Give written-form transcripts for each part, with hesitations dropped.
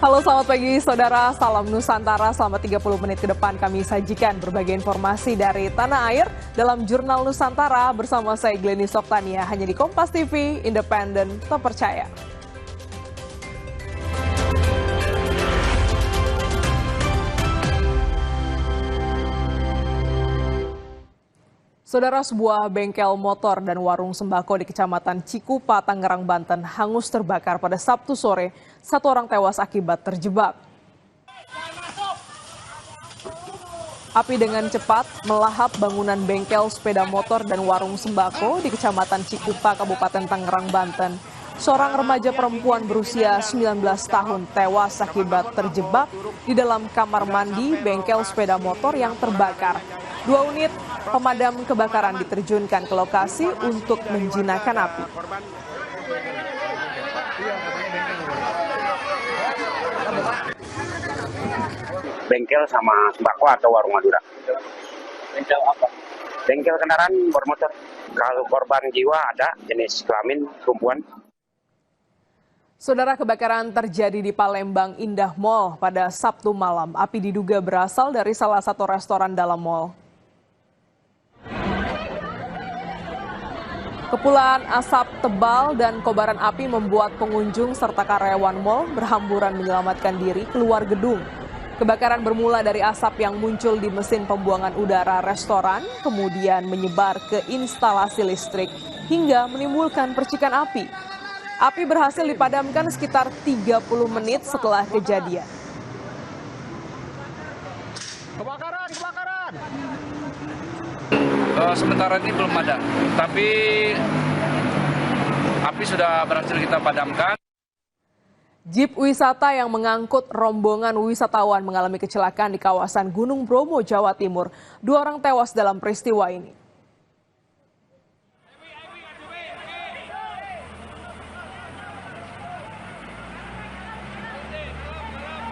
Halo selamat pagi saudara, salam Nusantara. Selama 30 menit ke depan kami sajikan berbagai informasi dari tanah air dalam Jurnal Nusantara bersama saya Glenny Soktania, hanya di Kompas TV, independen, terpercaya. Saudara, sebuah bengkel motor dan warung sembako di Kecamatan Cikupa, Tangerang, Banten hangus terbakar pada Sabtu sore. Satu orang tewas akibat terjebak. Api dengan cepat melahap bangunan bengkel sepeda motor dan warung sembako di Kecamatan Cikupa, Kabupaten Tangerang, Banten. Seorang remaja perempuan berusia 19 tahun tewas akibat terjebak di dalam kamar mandi bengkel sepeda motor yang terbakar. 2 unit pemadam kebakaran diterjunkan ke lokasi untuk menjinakkan api. Bengkel sama sembako atau warung Madura? Bengkel apa? Bengkel kendaraan bermotor. Kalau korban jiwa ada jenis kelamin perempuan. Saudara, kebakaran terjadi di Palembang Indah Mall pada Sabtu malam. Api diduga berasal dari salah satu restoran dalam mall. Kepulan asap tebal dan kobaran api membuat pengunjung serta karyawan mal berhamburan menyelamatkan diri keluar gedung. Kebakaran bermula dari asap yang muncul di mesin pembuangan udara restoran, kemudian menyebar ke instalasi listrik hingga menimbulkan percikan api. Api berhasil dipadamkan sekitar 30 menit setelah kejadian. Kebakaran! Sementara ini belum ada, tapi api sudah berhasil kita padamkan. Jeep wisata yang mengangkut rombongan wisatawan mengalami kecelakaan di kawasan Gunung Bromo, Jawa Timur. 2 orang tewas dalam peristiwa ini.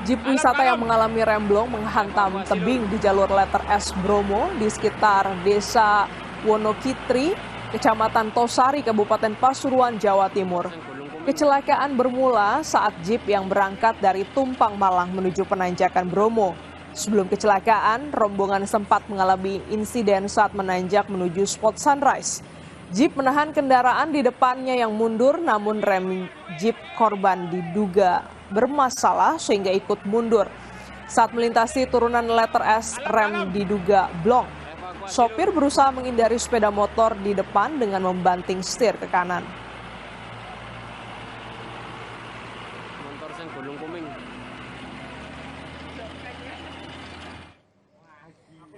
Jeep wisata yang mengalami remblong menghantam tebing di jalur letter S Bromo di sekitar Desa Wonokitri, Kecamatan Tosari, Kabupaten Pasuruan, Jawa Timur. Kecelakaan bermula saat Jeep yang berangkat dari Tumpang Malang menuju Penanjakan Bromo. Sebelum kecelakaan, rombongan sempat mengalami insiden saat menanjak menuju spot sunrise. Jeep menahan kendaraan di depannya yang mundur, namun rem Jeep korban diduga bermasalah sehingga ikut mundur. Saat melintasi turunan letter S, rem diduga blong. Sopir berusaha menghindari sepeda motor di depan dengan membanting setir ke kanan.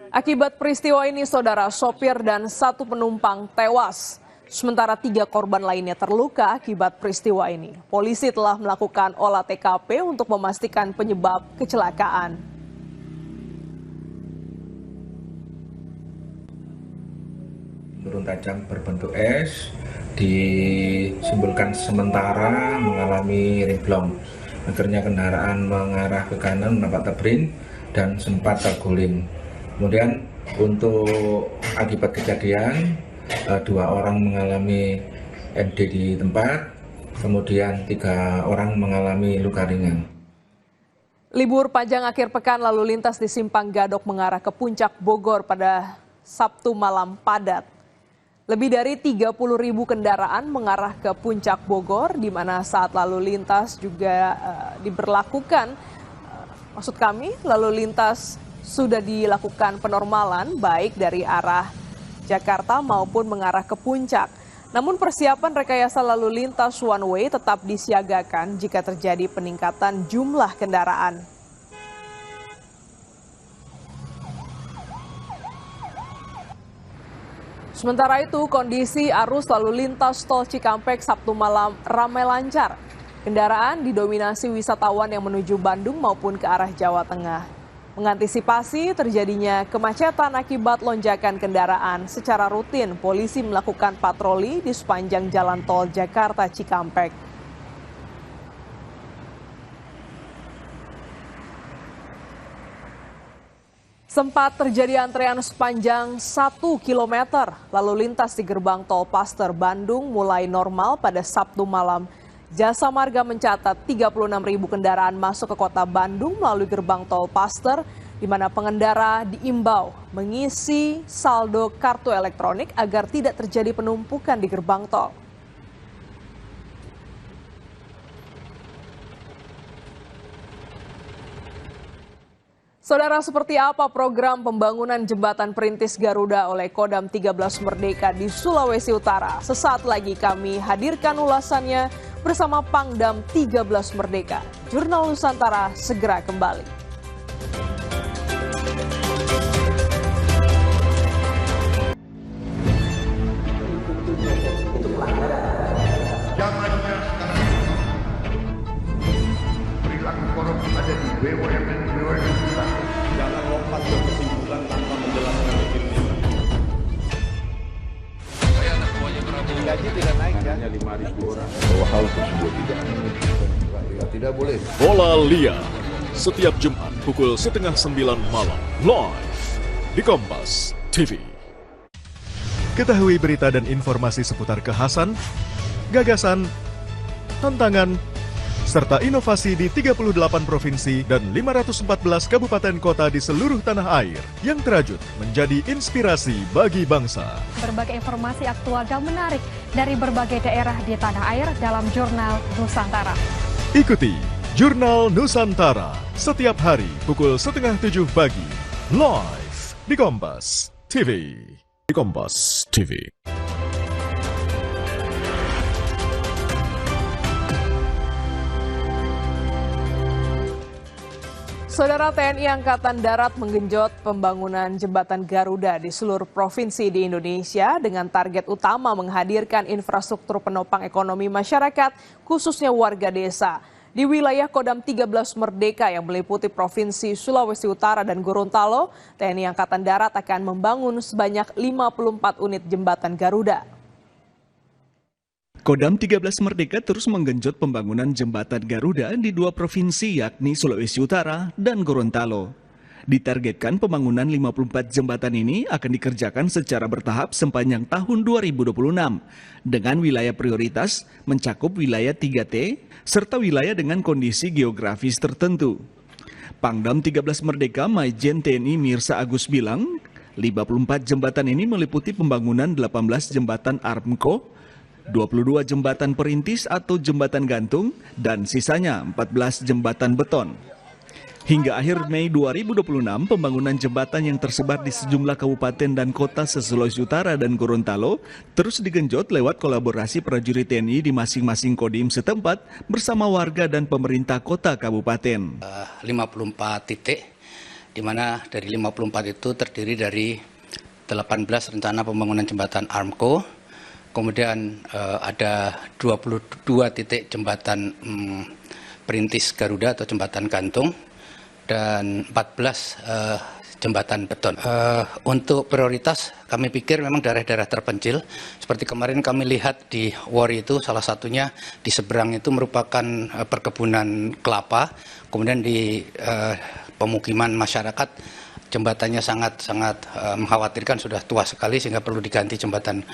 Akibat peristiwa ini, saudara, sopir dan 1 penumpang tewas. Sementara 3 korban lainnya terluka akibat peristiwa ini. Polisi telah melakukan olah TKP untuk memastikan penyebab kecelakaan. Turun tajam berbentuk es, disimpulkan sementara mengalami remblong. Akhirnya kendaraan mengarah ke kanan menabrak tebing dan sempat terguling. Kemudian untuk akibat kejadian, 2 orang mengalami MD di tempat, kemudian 3 orang mengalami luka ringan. Libur panjang akhir pekan lalu lintas di Simpang Gadok mengarah ke Puncak Bogor pada Sabtu malam padat. Lebih dari 30.000 kendaraan mengarah ke Puncak Bogor, di mana saat lalu lintas juga diberlakukan. Maksud kami, lalu lintas sudah dilakukan penormalan baik dari arah Jakarta maupun mengarah ke puncak. Namun persiapan rekayasa lalu lintas one way tetap disiagakan jika terjadi peningkatan jumlah kendaraan. Sementara itu, kondisi arus lalu lintas tol Cikampek Sabtu malam ramai lancar. Kendaraan didominasi wisatawan yang menuju Bandung maupun ke arah Jawa Tengah. Mengantisipasi terjadinya kemacetan akibat lonjakan kendaraan, secara rutin polisi melakukan patroli di sepanjang jalan tol Jakarta Cikampek. Sempat terjadi antrean sepanjang 1 km lalu lintas di gerbang tol Paster Bandung mulai normal pada Sabtu malam. Jasa Marga mencatat 36.000 kendaraan masuk ke kota Bandung melalui gerbang tol Paster, di mana pengendara diimbau mengisi saldo kartu elektronik agar tidak terjadi penumpukan di gerbang tol. Saudara, seperti apa program pembangunan jembatan perintis Garuda oleh Kodam 13 Merdeka di Sulawesi Utara? Sesaat lagi kami hadirkan ulasannya bersama Pangdam 13 Merdeka. Jurnal Nusantara segera kembali. Zamannya sekarang perilaku korupsi ada di BUMN kita. Jangan lompat ke kesimpulan tanpa menjelaskan dirinya. Gaji tidak naik kan? Hanya 5.000 orang. Bahwa hal tersebut tidak boleh. Bola Liar setiap Jumat pukul 8:30 malam live di Kompas TV. Ketahui berita dan informasi seputar kekhasan, gagasan, tantangan, serta inovasi di 38 provinsi dan 514 kabupaten kota di seluruh tanah air yang terajut menjadi inspirasi bagi bangsa. Berbagai informasi aktual dan menarik dari berbagai daerah di tanah air dalam Jurnal Nusantara. Ikuti Jurnal Nusantara setiap hari pukul 6:30 pagi, live di Kompas TV. Di Kompas TV. Saudara, TNI Angkatan Darat menggenjot pembangunan jembatan Garuda di seluruh provinsi di Indonesia dengan target utama menghadirkan infrastruktur penopang ekonomi masyarakat, khususnya warga desa. Di wilayah Kodam 13 Merdeka yang meliputi Provinsi Sulawesi Utara dan Gorontalo, TNI Angkatan Darat akan membangun sebanyak 54 unit jembatan Garuda. Kodam 13 Merdeka terus menggenjot pembangunan jembatan Garuda di dua provinsi yakni Sulawesi Utara dan Gorontalo. Ditargetkan pembangunan 54 jembatan ini akan dikerjakan secara bertahap sepanjang tahun 2026 dengan wilayah prioritas mencakup wilayah 3T serta wilayah dengan kondisi geografis tertentu. Pangdam 13 Merdeka Maijen TNI Mirsa Agus bilang, 54 jembatan ini meliputi pembangunan 18 jembatan Armco, 22 jembatan perintis atau jembatan gantung, dan sisanya 14 jembatan beton. Hingga akhir Mei 2026, pembangunan jembatan yang tersebar di sejumlah kabupaten dan kota se-Sulawesi Utara dan Gorontalo terus digenjot lewat kolaborasi prajurit TNI di masing-masing kodim setempat bersama warga dan pemerintah kota kabupaten. 54 titik, di mana dari 54 itu terdiri dari 18 rencana pembangunan jembatan Armco, kemudian ada 22 titik jembatan perintis Garuda atau jembatan gantung, dan 14 jembatan beton. Untuk prioritas kami pikir memang daerah-daerah terpencil. Seperti kemarin kami lihat di Wori itu salah satunya di seberang itu merupakan perkebunan kelapa. Kemudian di pemukiman masyarakat jembatannya sangat mengkhawatirkan, sudah tua sekali sehingga perlu diganti jembatan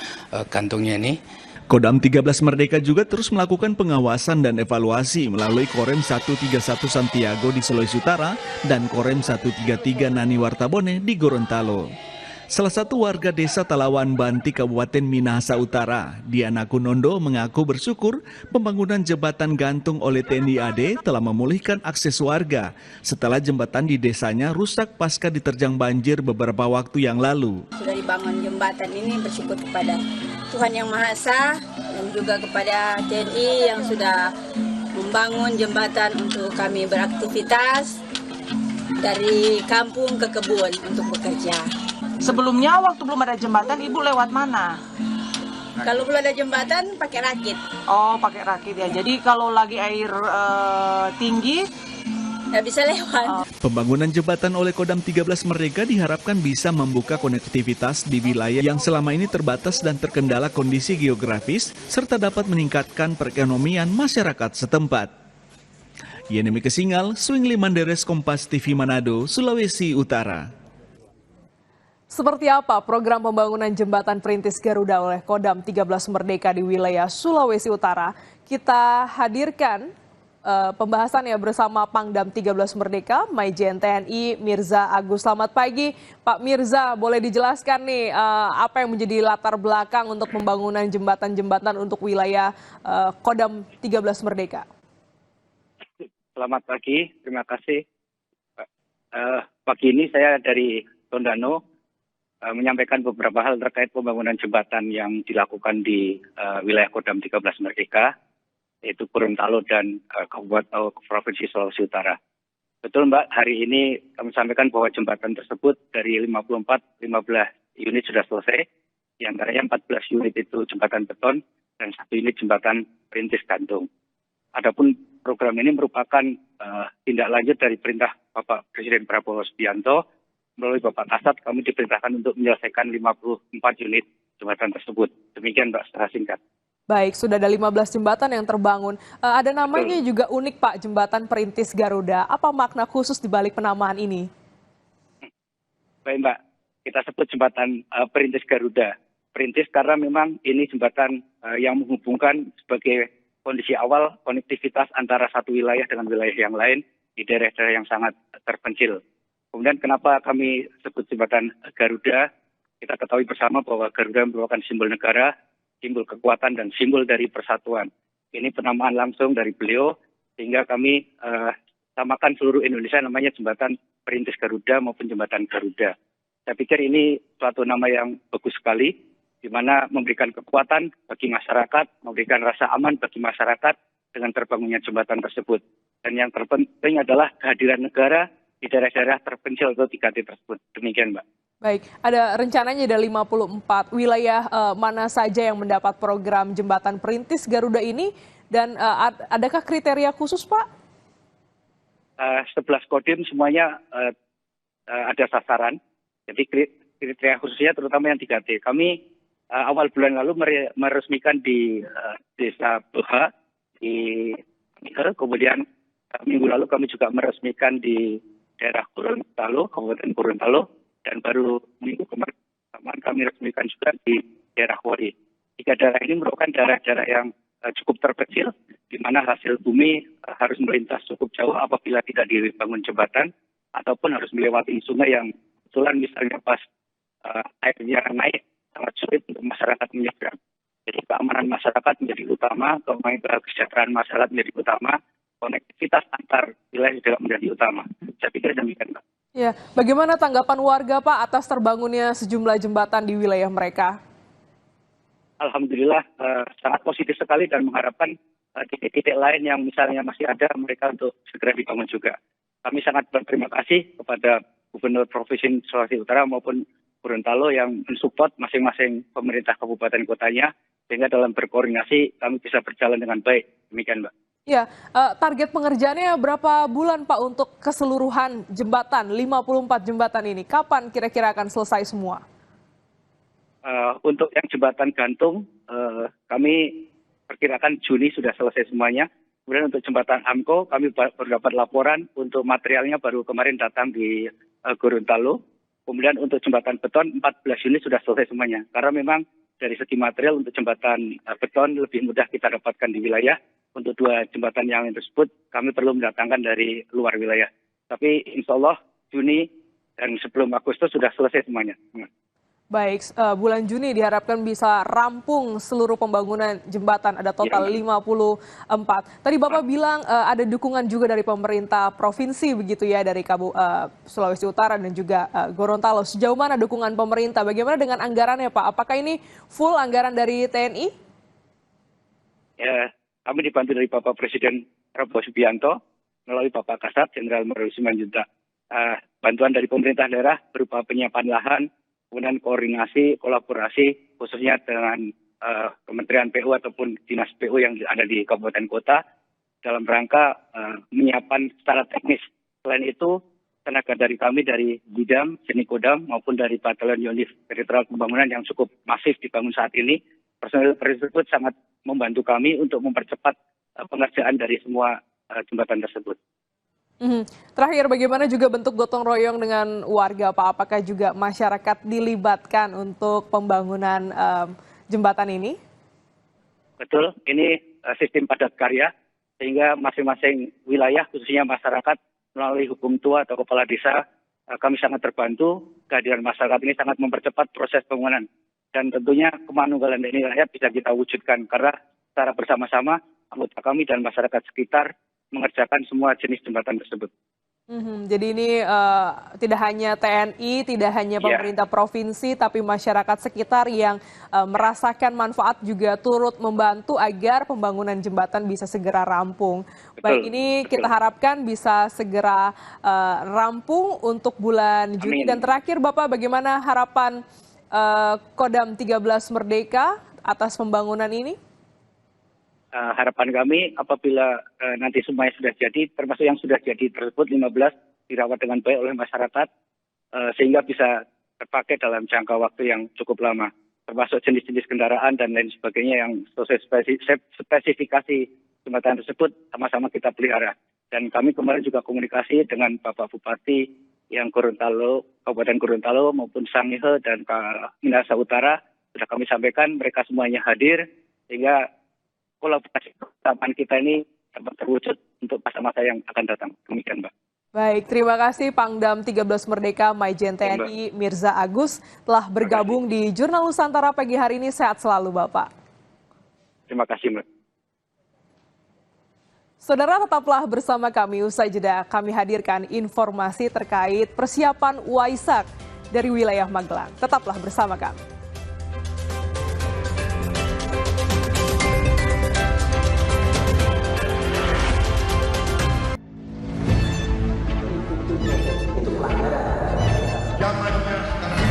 gantungnya ini. Kodam 13 Merdeka juga terus melakukan pengawasan dan evaluasi melalui Korem 131 Santiago di Sulawesi Utara dan Korem 133 Nani Wartabone di Gorontalo. Salah satu warga desa Talawan Banti Kabupaten Minahasa Utara, Diana Kunondo, mengaku bersyukur pembangunan jembatan gantung oleh TNI AD telah memulihkan akses warga setelah jembatan di desanya rusak pasca diterjang banjir beberapa waktu yang lalu. Sudah dibangun jembatan ini, bersyukur kepada Tuhan Yang Maha Esa dan juga kepada TNI yang sudah membangun jembatan untuk kami beraktivitas dari kampung ke kebun untuk bekerja. Sebelumnya waktu belum ada jembatan, Ibu lewat mana? Kalau belum ada jembatan, pakai rakit. Oh, pakai rakit ya. Jadi kalau lagi air tinggi, nggak bisa lewat. Pembangunan jembatan oleh Kodam 13 Merdeka diharapkan bisa membuka konektivitas di wilayah yang selama ini terbatas dan terkendala kondisi geografis, serta dapat meningkatkan perekonomian masyarakat setempat. Yenemi Kesingal, Swingli Manderes, Kompas TV Manado, Sulawesi Utara. Seperti apa program pembangunan jembatan perintis Garuda oleh Kodam 13 Merdeka di wilayah Sulawesi Utara? Kita hadirkan pembahasannya bersama Pangdam 13 Merdeka, Maijen TNI Mirza Agus. Selamat pagi, Pak Mirza. Boleh dijelaskan nih apa yang menjadi latar belakang untuk pembangunan jembatan-jembatan untuk wilayah Kodam 13 Merdeka? Selamat pagi, terima kasih. Pagi ini saya dari Tondano menyampaikan beberapa hal terkait pembangunan jembatan yang dilakukan di wilayah Kodam 13 Merdeka, yaitu Gorontalo dan Kabupaten Provinsi Sulawesi Utara. Betul Mbak, hari ini kami sampaikan bahwa jembatan tersebut dari 15 unit sudah selesai, di antaranya 14 unit itu jembatan beton dan 1 unit jembatan perintis gantung. Adapun program ini merupakan tindak lanjut dari perintah Bapak Presiden Prabowo Subianto. Melalui Bapak Kasat, kami diperintahkan untuk menyelesaikan 54 unit jembatan tersebut. Demikian Mbak, secara singkat. Baik, sudah ada 15 jembatan yang terbangun. Ada namanya juga unik Pak, Jembatan Perintis Garuda. Apa makna khusus di balik penamaan ini? Baik Mbak, kita sebut jembatan Perintis Garuda. Perintis karena memang ini jembatan yang menghubungkan sebagai kondisi awal konektivitas antara satu wilayah dengan wilayah yang lain di daerah-daerah yang sangat terpencil. Kemudian kenapa kami sebut jembatan Garuda? Kita ketahui bersama bahwa Garuda merupakan simbol negara, simbol kekuatan dan simbol dari persatuan. Ini penamaan langsung dari beliau sehingga kami samakan seluruh Indonesia namanya jembatan Perintis Garuda maupun jembatan Garuda. Saya pikir ini suatu nama yang bagus sekali, di mana memberikan kekuatan bagi masyarakat, memberikan rasa aman bagi masyarakat dengan terbangunnya jembatan tersebut. Dan yang terpenting adalah kehadiran negara di daerah-daerah terpencil atau 3T tersebut. Demikian Mbak. Baik, ada rencananya ada 54 wilayah mana saja yang mendapat program jembatan perintis Garuda ini, dan adakah kriteria khusus Pak? 11 kodim semuanya ada sasaran, jadi kriteria khususnya terutama yang 3T. Kami awal bulan lalu meresmikan di Desa Boha, di Nikel, kemudian minggu lalu kami juga meresmikan di daerah Gorontalo, Kabupaten Gorontalo, dan baru minggu kemarin kami resmikan juga di daerah Wori. 3 daerah ini merupakan daerah-daerah yang cukup terpencil, di mana hasil bumi harus melintas cukup jauh apabila tidak dibangun jembatan, ataupun harus melewati sungai yang kebetulan misalnya pas airnya naik, sangat sulit untuk masyarakat menyeberang. Jadi keamanan masyarakat menjadi utama, kesejahteraan masyarakat menjadi utama, konektivitas antar wilayah juga menjadi utama. Saya pikir demikian, Pak. Ya, bagaimana tanggapan warga Pak atas terbangunnya sejumlah jembatan di wilayah mereka? Alhamdulillah sangat positif sekali dan mengharapkan titik-titik lain yang misalnya masih ada mereka untuk segera dibangun juga. Kami sangat berterima kasih kepada Gubernur Provinsi Sulawesi Utara maupun Gorontalo yang mensupport masing-masing pemerintah kabupaten kotanya, sehingga dalam berkoordinasi kami bisa berjalan dengan baik. Demikian, Mbak. Ya, target pengerjaannya berapa bulan Pak untuk keseluruhan jembatan, 54 jembatan ini? Kapan kira-kira akan selesai semua? Untuk yang jembatan gantung, kami perkirakan Juni sudah selesai semuanya. Kemudian untuk jembatan AMCO, kami baru dapat laporan untuk materialnya baru kemarin datang di Gorontalo. Kemudian untuk jembatan beton, 14 unit sudah selesai semuanya. Karena memang dari segi material untuk jembatan beton lebih mudah kita dapatkan di wilayah. Untuk 2 jembatan yang tersebut, kami perlu mendatangkan dari luar wilayah. Tapi insya Allah Juni dan sebelum Agustus sudah selesai semuanya. Baik, bulan Juni diharapkan bisa rampung seluruh pembangunan jembatan, ada total 54. Tadi Bapak bilang ada dukungan juga dari pemerintah provinsi begitu ya, dari Sulawesi Utara dan juga Gorontalo. Sejauh mana dukungan pemerintah? Bagaimana dengan anggarannya Pak? Apakah ini full anggaran dari TNI? Ya, kami dibantu dari Bapak Presiden Prabowo Subianto melalui Bapak Kasat Jenderal Maruli Simanjuntak. Bantuan dari pemerintah daerah berupa penyiapan lahan, kemudian koordinasi, kolaborasi khususnya dengan Kementerian PU ataupun Dinas PU yang ada di kabupaten kota dalam rangka menyiapkan secara teknis. Selain itu, tenaga dari kami dari Bidam, Senikodam maupun dari Batalion Yonif Teritorial Pembangunan yang cukup masif dibangun saat ini, personel tersebut sangat membantu kami untuk mempercepat pengerjaan dari semua jembatan tersebut. Terakhir, bagaimana juga bentuk gotong royong dengan warga, Pak? Apakah juga masyarakat dilibatkan untuk pembangunan jembatan ini? Betul, ini sistem padat karya, sehingga masing-masing wilayah, khususnya masyarakat, melalui hukum tua atau kepala desa, kami sangat terbantu. Kehadiran masyarakat ini sangat mempercepat proses pembangunan. Dan tentunya kemanunggalan TNI rakyat bisa kita wujudkan, karena secara bersama-sama, anggota kami dan masyarakat sekitar mengerjakan semua jenis jembatan tersebut. Jadi ini tidak hanya TNI, tidak hanya pemerintah provinsi, tapi masyarakat sekitar yang merasakan manfaat juga turut membantu agar pembangunan jembatan bisa segera rampung. Baik, ini kita harapkan bisa segera rampung untuk bulan Juni. Dan terakhir, Bapak, bagaimana harapan Kodam 13 Merdeka atas pembangunan ini? Harapan kami apabila nanti semuanya sudah jadi, termasuk yang sudah jadi tersebut 15 dirawat dengan baik oleh masyarakat, sehingga bisa terpakai dalam jangka waktu yang cukup lama, termasuk jenis-jenis kendaraan dan lain sebagainya yang sesuai spesifikasi jembatan tersebut sama-sama kita pelihara. Dan kami kemarin juga komunikasi dengan Bapak Bupati yang Gorontalo, Kabupaten Gorontalo maupun Sangihe dan Minahasa Utara, sudah kami sampaikan, mereka semuanya hadir, sehingga kolaborasi persamaan kita ini dapat terwujud untuk masa-masa yang akan datang. Demikian, Mbak. Baik, terima kasih Pangdam 13 Merdeka Maijen TNI Mirza Agus telah bergabung di Jurnal Nusantara pagi hari ini. Sehat selalu, Bapak. Terima kasih, Mbak. Saudara, tetaplah bersama kami. Usai jeda, kami hadirkan informasi terkait persiapan Waisak dari wilayah Magelang. Tetaplah bersama kami. Zamannya sekarang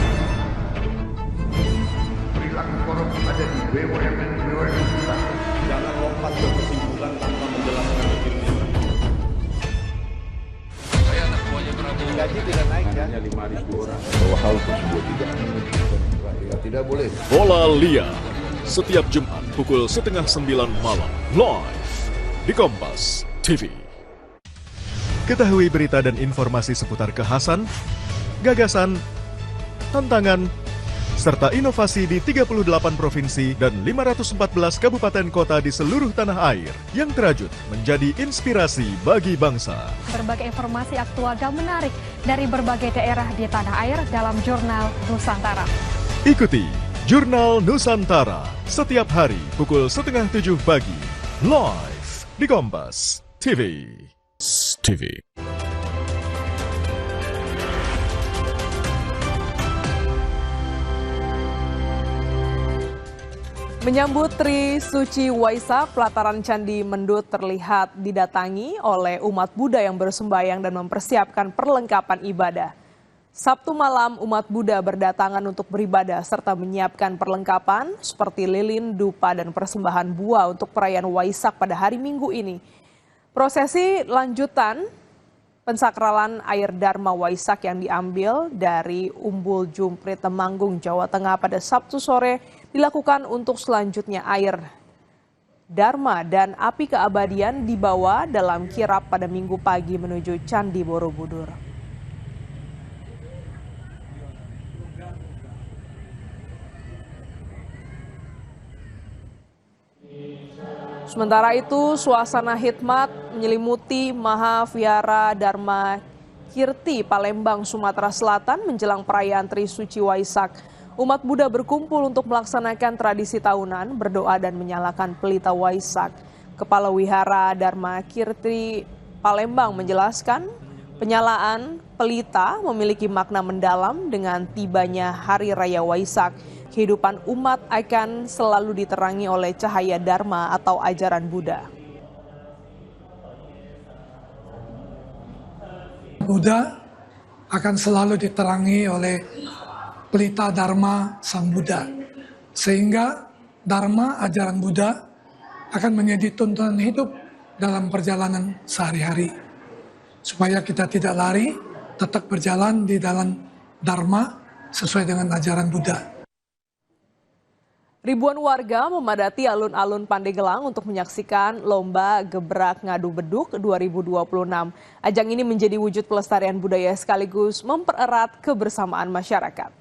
perilaku korup ada di BUMN kita. Jangan lompat ke kesimpulan tanpa menjelaskan detailnya. Saya anak buahnya Prabowo. Gaji tidak naik ya? Hanya 5.000 orang. Bahwa hal tersebut tidak boleh. Bola Liar setiap Jumat pukul 8:30 malam live di Kompas TV. Ketahui berita dan informasi seputar kekhasan, gagasan, tantangan, serta inovasi di 38 provinsi dan 514 kabupaten kota di seluruh tanah air yang terajut menjadi inspirasi bagi bangsa. Berbagai informasi aktual dan menarik dari berbagai daerah di tanah air dalam Jurnal Nusantara. Ikuti Jurnal Nusantara setiap hari pukul 6:30 pagi, live di Kompas TV. Menyambut Tri Suci Waisak, pelataran Candi Mendut terlihat didatangi oleh umat Buddha yang bersembahyang dan mempersiapkan perlengkapan ibadah. Sabtu malam, umat Buddha berdatangan untuk beribadah serta menyiapkan perlengkapan seperti lilin, dupa, dan persembahan buah untuk perayaan Waisak pada hari Minggu ini. Prosesi lanjutan pensakralan air Dharma Waisak yang diambil dari Umbul Jumprit Temanggung, Jawa Tengah pada Sabtu sore dilakukan untuk selanjutnya air Dharma dan api keabadian dibawa dalam kirap pada Minggu pagi menuju Candi Borobudur. Sementara itu, suasana hikmat menyelimuti Mahavihara Dharma Kirti, Palembang, Sumatera Selatan menjelang perayaan Tri Suci Waisak. Umat Buddha berkumpul untuk melaksanakan tradisi tahunan, berdoa dan menyalakan pelita Waisak. Kepala Wihara Dharma Kirti Palembang menjelaskan penyalaan pelita memiliki makna mendalam. Dengan tibanya Hari Raya Waisak, kehidupan umat akan selalu diterangi oleh cahaya Dharma atau ajaran Buddha. Buddha akan selalu diterangi oleh pelita Dharma Sang Buddha. Sehingga Dharma, ajaran Buddha, akan menjadi tuntunan hidup dalam perjalanan sehari-hari. Supaya kita tidak lari, tetap berjalan di dalam Dharma sesuai dengan ajaran Buddha. Ribuan warga memadati alun-alun Pandeglang untuk menyaksikan Lomba Gebrak Ngadu Beduk 2026. Ajang ini menjadi wujud pelestarian budaya sekaligus mempererat kebersamaan masyarakat.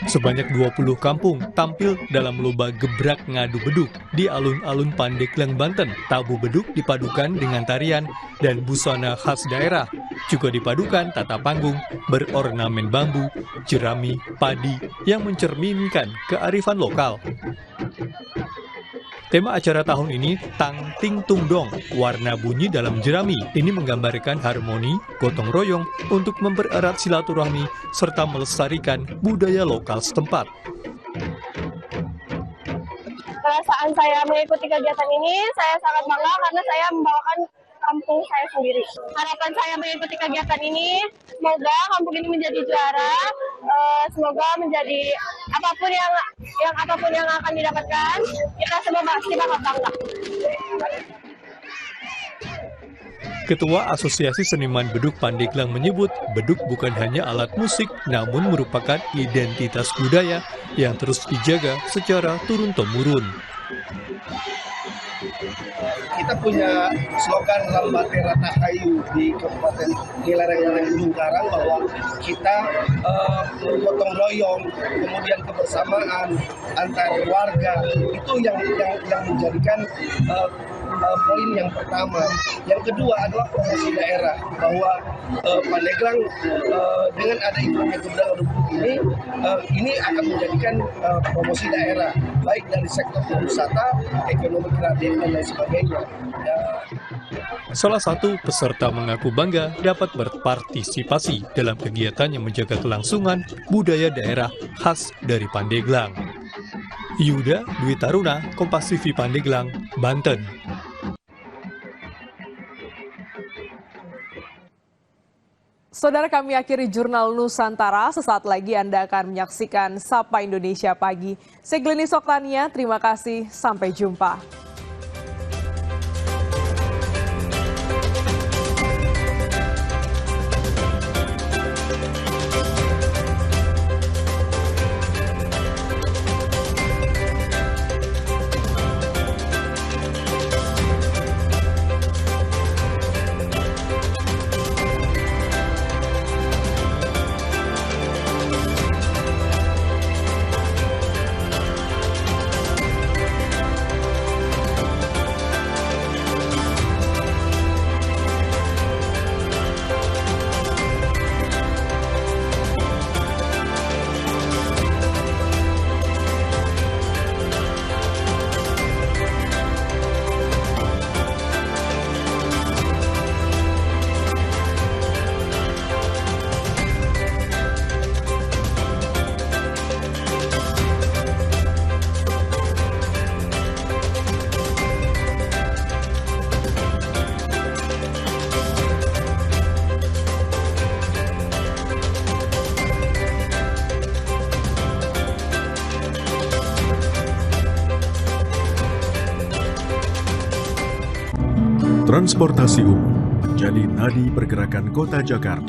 Sebanyak 20 kampung tampil dalam lomba gebrak ngadu beduk di alun-alun Pandeglang, Banten. Tabu beduk dipadukan dengan tarian dan busana khas daerah. Juga dipadukan tata panggung berornamen bambu, jerami, padi yang mencerminkan kearifan lokal. Tema acara tahun ini Tang Ting Tung Dong, warna bunyi dalam jerami. Ini menggambarkan harmoni, gotong royong untuk mempererat silaturahmi serta melestarikan budaya lokal setempat. Perasaan saya mengikuti kegiatan ini, saya sangat bangga karena saya membawakan kampung saya sendiri. Harapan saya mengikuti kegiatan ini, semoga kampung ini menjadi juara, semoga menjadi apapun yang akan didapatkan, kita semua pasti bakal bangga. Ketua Asosiasi Seniman Beduk Pandeglang menyebut, beduk bukan hanya alat musik, namun merupakan identitas budaya yang terus dijaga secara turun-temurun. Kita punya slogan Lambate Ratahayu di Kabupaten Lereng-lereng Gunung Karang bahwa kita gotong royong, kemudian kebersamaan antar warga itu yang menjadikan poin yang pertama. Yang kedua adalah promosi daerah, bahwa Pandeglang dengan ada eventnya Gebrak Ngadu Beduk ini akan menjadikan promosi daerah, baik dari sektor pariwisata, ekonomi kreatif dan lain sebagainya. Salah satu peserta mengaku bangga dapat berpartisipasi dalam kegiatan yang menjaga kelangsungan budaya daerah khas dari Pandeglang. Yuda Dwi Taruna, Kompas TV Pandeglang, Banten. Saudara, kami akhiri Jurnal Nusantara. Sesaat lagi Anda akan menyaksikan Sapa Indonesia Pagi. Saya Glenis Oktania, terima kasih. Sampai jumpa. Transportasi umum menjadi nadi pergerakan kota Jakarta.